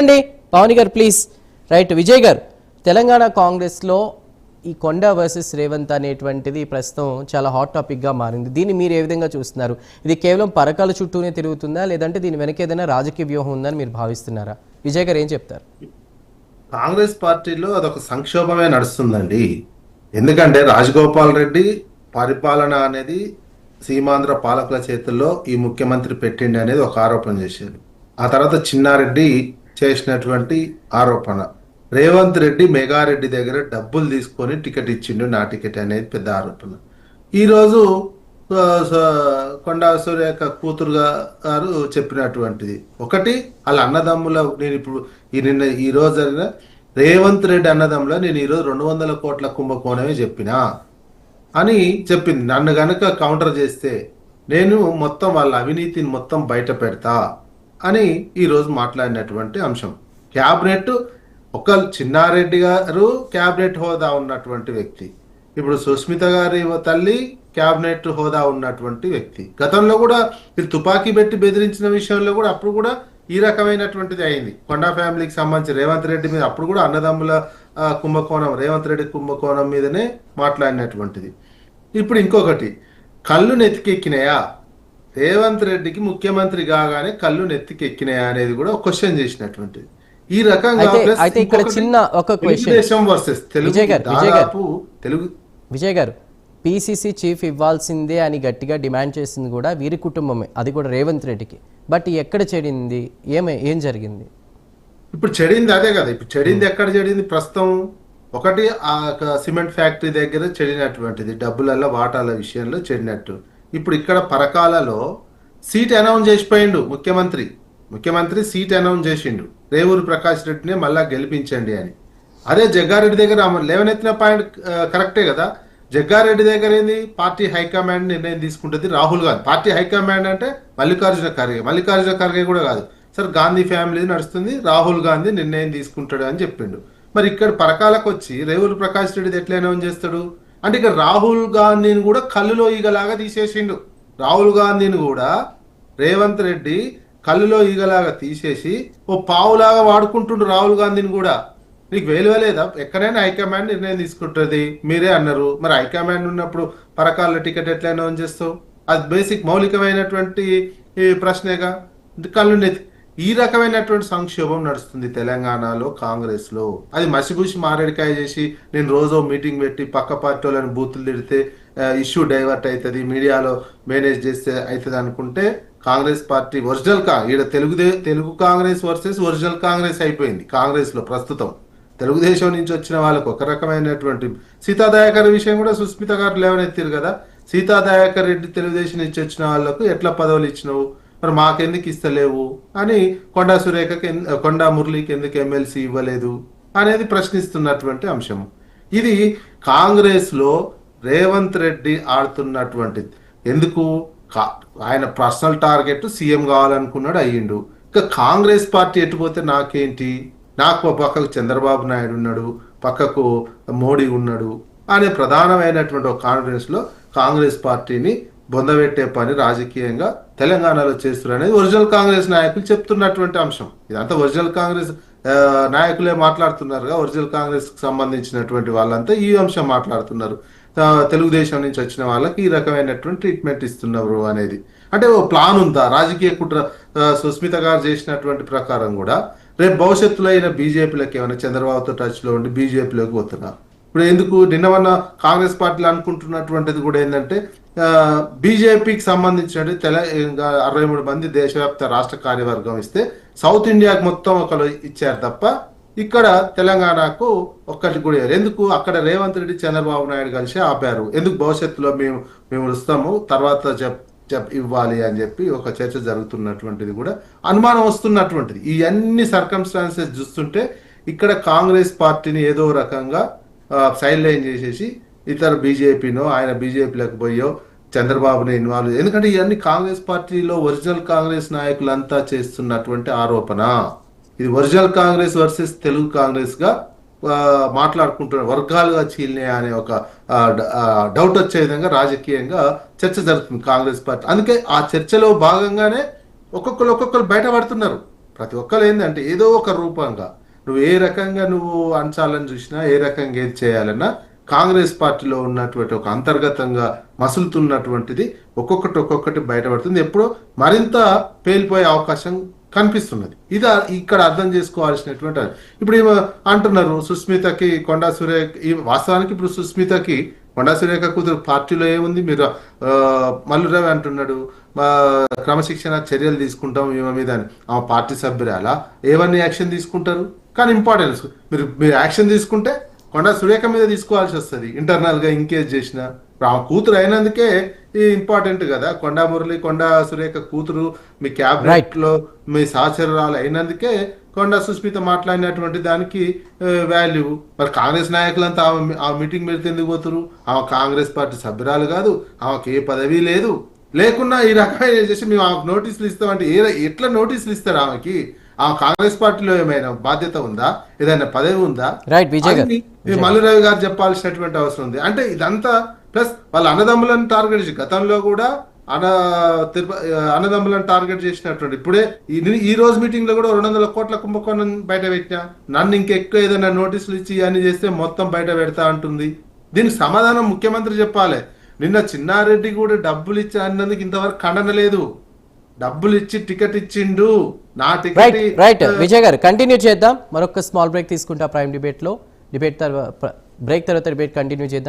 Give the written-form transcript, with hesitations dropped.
అండి పవన్ గారు please. Right Vijay గారు, తెలంగాణ కాంగ్రెస్లో ఈ కొండ వర్సెస్ రేవంత్ అనేటువంటిది ప్రస్తుతం చాలా హాట్ టాపిక్గా మారింది. దీన్ని మీరు ఏ విధంగా చూస్తున్నారు? ఇది కేవలం పరకాల చుట్టూనే తిరుగుతుందా, లేదంటే దీని వెనక ఏదైనా రాజకీయ వ్యూహం ఉందని మీరు భావిస్తున్నారా? విజయ్ గారు ఏం చెప్తారు? కాంగ్రెస్ పార్టీలో అదొక సంక్షోభమే నడుస్తుందండి. ఎందుకంటే రాజగోపాల్ రెడ్డి పరిపాలన అనేది సీమాంధ్ర పాలకుల చేతుల్లో ఈ ముఖ్యమంత్రి పెట్టిండి అనేది ఒక ఆరోపణ చేశారు. ఆ తర్వాత చిన్నారెడ్డి చేసినటువంటి ఆరోపణ, రేవంత్ రెడ్డి మెగారెడ్డి దగ్గర డబ్బులు తీసుకొని టికెట్ ఇచ్చిండు, నా టికెట్ అనేది పెద్ద ఆరోపణ. ఈరోజు కొండా సూర్యక కూతురు గారు చెప్పినటువంటిది ఒకటి, వాళ్ళ అన్నదమ్ముల నేను ఇప్పుడు ఈ రోజు జరిగిన రేవంత్ రెడ్డి అన్నదమ్ముల నేను ఈరోజు 200 కోట్ల కుంభకోణమే చెప్పినా అని చెప్పింది. నన్ను గనక కౌంటర్ చేస్తే నేను మొత్తం వాళ్ళ అవినీతిని మొత్తం బయట పెడతా అని ఈరోజు మాట్లాడినటువంటి అంశం. క్యాబినెట్ ఒక చిన్నారెడ్డి గారు క్యాబినెట్ హోదా ఉన్నటువంటి వ్యక్తి, ఇప్పుడు సుస్మిత గారి తల్లి క్యాబినెట్ హోదా ఉన్నటువంటి వ్యక్తి. గతంలో కూడా వీళ్ళు తుపాకీ పెట్టి బెదిరించిన విషయంలో కూడా అప్పుడు కూడా ఈ రకమైనటువంటిది అయింది. కొండా ఫ్యామిలీకి సంబంధించి రేవంత్ రెడ్డి మీద అప్పుడు కూడా అన్నదమ్ముల కుంభకోణం, రేవంత్ రెడ్డి కుంభకోణం మీదనే మాట్లాడినటువంటిది. ఇప్పుడు ఇంకొకటి, కళ్ళు నెత్తికెక్కినాయా రేవంత్ రెడ్డికి ముఖ్యమంత్రి కాగానే కళ్ళు నెత్తికెక్కినాయా అనేది కూడా క్వశ్చన్ చేసినటువంటిది. ఈ రకంగా విజయ్ గారు పిసిసి చీఫ్ ఇవ్వాల్సిందే అని గట్టిగా డిమాండ్ చేసింది కూడా వీరి కుటుంబమే, అది కూడా రేవంత్ రెడ్డికి. బట్ ఎక్కడ చెడింది, ఏం జరిగింది? ఇప్పుడు చెడింది అదే కదా. ఇప్పుడు చెడింది ఎక్కడ చెడింది? ప్రస్తుతం ఒకటి ఆ సిమెంట్ ఫ్యాక్టరీ దగ్గర చెడినటువంటిది, డబ్బులలో వాటాల విషయంలో చెడినట్టు. ఇప్పుడు ఇక్కడ పరకాలలో సీట్ అనౌన్స్ చేసిపోయిండు ముఖ్యమంత్రి సీట్ అనౌన్స్ చేసిండు, రేవూరు ప్రకాష్ రెడ్డిని మళ్ళా గెలిపించండి అని. అదే జగ్గారెడ్డి దగ్గర లేవనెత్తిన పాయింట్ కరెక్టే కదా. జగ్గారెడ్డి దగ్గర ఏంది, పార్టీ హైకమాండ్ నిర్ణయం తీసుకుంటుంది, రాహుల్ గాంధీ. పార్టీ హైకమాండ్ అంటే మల్లికార్జున ఖర్గే కూడా కాదు సార్, గాంధీ ఫ్యామిలీ నడుస్తుంది, రాహుల్ గాంధీ నిర్ణయం తీసుకుంటాడు అని చెప్పిండు. మరి ఇక్కడ పరకాలకు వచ్చి రేవూరు ప్రకాష్ రెడ్డి ఎట్లా అనౌన్స్ చేస్తాడు అంటే, ఇక్కడ రాహుల్ గాంధీని కూడా కళ్ళులో ఈగలాగా తీసేసిండు. రాహుల్ గాంధీని కూడా రేవంత్ రెడ్డి కళ్ళులో ఈగలాగా తీసేసి ఓ పావులాగా వాడుకుంటుండు రాహుల్ గాంధీని కూడా. నీకు వేలువలేదా? ఎక్కడైనా హైకమాండ్ నిర్ణయం తీసుకుంటుంది, మీరే అన్నారు. మరి హైకమాండ్ ఉన్నప్పుడు పరకాల టికెట్ ఎట్లా అనౌన్స్ చేస్తావు? అది బేసిక్ మౌలికమైనటువంటి ప్రశ్నేగా. కళ్ళు నెత్తి ఈ రకమైనటువంటి సంక్షోభం నడుస్తుంది తెలంగాణలో కాంగ్రెస్ లో. అది మసిబూసి మారేడికాయ చేసి నేను రోజో మీటింగ్ పెట్టి పక్క పార్టీ వాళ్ళని బూతులు తిడితే ఇష్యూ డైవర్ట్ అవుతుంది, మీడియాలో మేనేజ్ చేస్తే అవుతుంది అనుకుంటే కాంగ్రెస్ పార్టీ ఒరిజినల్ ఈడ తెలుగు కాంగ్రెస్ వర్సెస్ ఒరిజినల్ కాంగ్రెస్ అయిపోయింది. కాంగ్రెస్ లో ప్రస్తుతం తెలుగుదేశం నుంచి వచ్చిన వాళ్ళకు ఒక రకమైనటువంటి, సీతాదయాకర్ విషయం కూడా సుస్మిత గారు లేవనెత్తారు కదా. సీతాదయాకర్ రెడ్డి తెలుగుదేశం నుంచి వచ్చిన వాళ్ళకు ఎట్లా పదవులు ఇచ్చినావు, మరి మాకెందుకు ఇస్తలేవు అని కొండా మురళికి ఎందుకు ఎమ్మెల్సీ ఇవ్వలేదు అనేది ప్రశ్నిస్తున్నటువంటి అంశం. ఇది కాంగ్రెస్ లో రేవంత్ రెడ్డి ఆడుతున్నటువంటిది. ఎందుకు? ఆయన పర్సనల్ టార్గెట్ సీఎం కావాలనుకున్నాడు, అయ్యిండు. ఇంకా కాంగ్రెస్ పార్టీ ఎటుపోతే నాకేంటి, నాకు పక్కకు చంద్రబాబు నాయుడు ఉన్నాడు, పక్కకు మోడీ ఉన్నాడు అనే ప్రధానమైనటువంటి ఒక కాన్ఫిడెన్స్ లో కాంగ్రెస్ పార్టీని బొందబెట్టే పని రాజకీయంగా తెలంగాణలో చేస్తున్నారు అనేది ఒరిజినల్ కాంగ్రెస్ నాయకులు చెప్తున్నటువంటి అంశం. ఇదంతా ఒరిజినల్ కాంగ్రెస్ నాయకులే మాట్లాడుతున్నారుగా. ఒరిజినల్ కాంగ్రెస్ కి సంబంధించినటువంటి వాళ్ళంతా ఈ అంశం మాట్లాడుతున్నారు. తెలుగుదేశం నుంచి వచ్చిన వాళ్ళకి ఈ రకమైనటువంటి ట్రీట్మెంట్ ఇస్తున్నారు అనేది. అంటే ఓ ప్లాన్ ఉందా? రాజకీయ కుట్ర. సుస్మిత గారు చేసినటువంటి ప్రకారం కూడా రేపు భవిష్యత్తులో అయిన బీజేపీలోకి ఏమైనా చంద్రబాబుతో టచ్ లో ఉండి బీజేపీలోకి పోతున్నారు. ఇప్పుడు ఎందుకు నిన్నవన్న కాంగ్రెస్ పార్టీలు అనుకుంటున్నటువంటిది కూడా ఏంటంటే, బీజేపీకి సంబంధించిన 63 మంది దేశవ్యాప్త రాష్ట్ర కార్యవర్గం ఇస్తే సౌత్ ఇండియాకి మొత్తం ఒకరు ఇచ్చారు తప్ప ఇక్కడ తెలంగాణకు ఒక్కటి కూడా. ఎందుకు? అక్కడ రేవంత్ రెడ్డి చంద్రబాబు నాయుడు కలిసి ఆపారు. ఎందుకు? భవిష్యత్తులో మేము వస్తాము, తర్వాత ఇవ్వాలి అని చెప్పి ఒక చర్చ జరుగుతున్నటువంటిది కూడా అనుమానం వస్తున్నటువంటిది. ఈ అన్ని సర్కమ్స్టాన్సెస్ చూస్తుంటే ఇక్కడ కాంగ్రెస్ పార్టీని ఏదో రకంగా సైడ్ లైన్ చేసేసి ఇతర బీజేపీనో ఆయన బీజేపీలకు పోయో చంద్రబాబుని ఇన్వాల్వ్, ఎందుకంటే ఇవన్నీ కాంగ్రెస్ పార్టీలో ఒరిజినల్ కాంగ్రెస్ నాయకులంతా చేస్తున్నటువంటి ఆరోపణ. ఇది ఒరిజినల్ కాంగ్రెస్ వర్సెస్ తెలుగు కాంగ్రెస్ గా మాట్లాడుకుంటున్న వర్గాలుగా చీలినాయి అనే ఒక డౌట్ వచ్చే విధంగా రాజకీయంగా చర్చ జరుగుతుంది కాంగ్రెస్ పార్టీ. అందుకే ఆ చర్చలో భాగంగానే ఒక్కొక్కరు బయటపడుతున్నారు. ప్రతి ఒక్కరు ఏంటంటే ఏదో ఒక రూపంగా నువ్వు ఏ రకంగా నువ్వు అంచాలని చూసినా, ఏ రకంగా ఏది చేయాలన్నా కాంగ్రెస్ పార్టీలో ఉన్నటువంటి ఒక అంతర్గతంగా మసులుతున్నటువంటిది ఒక్కొక్కటి బయటపడుతుంది. ఎప్పుడో మరింత పేలిపోయే అవకాశం కనిపిస్తున్నది. ఇది ఇక్కడ అర్థం చేసుకోవాల్సినటువంటి ఇప్పుడు అంటున్నారు సుస్మితకి కొండా సురేఖ, వాస్తవానికి ఇప్పుడు సుస్మితకి కొండా సురేఖ కూతురు పార్టీలో ఏముంది? మీరు మల్లురవి అంటున్నాడు క్రమశిక్షణ చర్యలు తీసుకుంటాం ఈమె మీద అని. ఆమె పార్టీ సభ్యురాలా? ఏమన్నా యాక్షన్ తీసుకుంటారు? కానీ ఇంపార్టెన్స్ మీరు యాక్షన్ తీసుకుంటే కొండా సురేఖ మీద తీసుకోవాల్సి వస్తుంది. ఇంటర్నల్ గా ఇంకేజ్ చేసిన ఆమె కూతురు అయినందుకే ఈ ఇంపార్టెంట్ కదా. కొండా మురళి, కొండా సురేఖ కూతురు మీ క్యాబినెట్ లో మీ సహచరురాలు అయినందుకే కొండా సుస్మిత మాట్లాడినటువంటి దానికి వాల్యూ. మరి కాంగ్రెస్ నాయకులంతా ఆ మీటింగ్ పెడితే ఎందుకు పోతురు? ఆమె కాంగ్రెస్ పార్టీ సభ్యురాలు కాదు, ఆమెకి ఏ పదవి లేదు. లేకున్నా ఈ రకమైన చేసి మేము ఆమెకు నోటీసులు ఇస్తామంటే ఎట్లా నోటీసులు ఇస్తారు? ఆమెకి ఆ కాంగ్రెస్ పార్టీలో ఏమైనా బాధ్యత ఉందా? ఏదైనా పదవి ఉందా? రైట్ విజయ్ గారు, మల్లురవి గారు చెప్పాల్సినటువంటి అవసరం ఉంది. అంటే ఇదంతా ప్లస్ వాళ్ళ అన్నదమ్ములను టార్గెట్ చేసి గతంలో కూడా అన్నదమ్ములను టార్గెట్ చేసినటువంటి ఇప్పుడే ఈ రోజు మీటింగ్ లో కూడా 200 కోట్ల కుంభకోణం బయట పెట్టినా, నన్ను ఇంకెక్కువ ఏదైనా నోటీసులు ఇచ్చి అని చేస్తే మొత్తం బయట పెడతా అంటుంది. దీనికి సమాధానం ముఖ్యమంత్రి చెప్పాలి. నిన్న చిన్నారెడ్డి కూడా డబ్బులు ఇచ్చి అన్నందుకు ఇంతవరకు ఖండన లేదు. డబ్బులు ఇచ్చి టికెట్ ఇచ్చిండు, నా టికెట్. రైట్ విజయ్ గారు, కంటిన్యూ చేద్దాం. మరొక స్మాల్ బ్రేక్ తీసుకుంటా ప్రైమ్ డిబేట్ లో. బ్రేక్ తర్వాత డిబేట్ కంటిన్యూ చేద్దాం.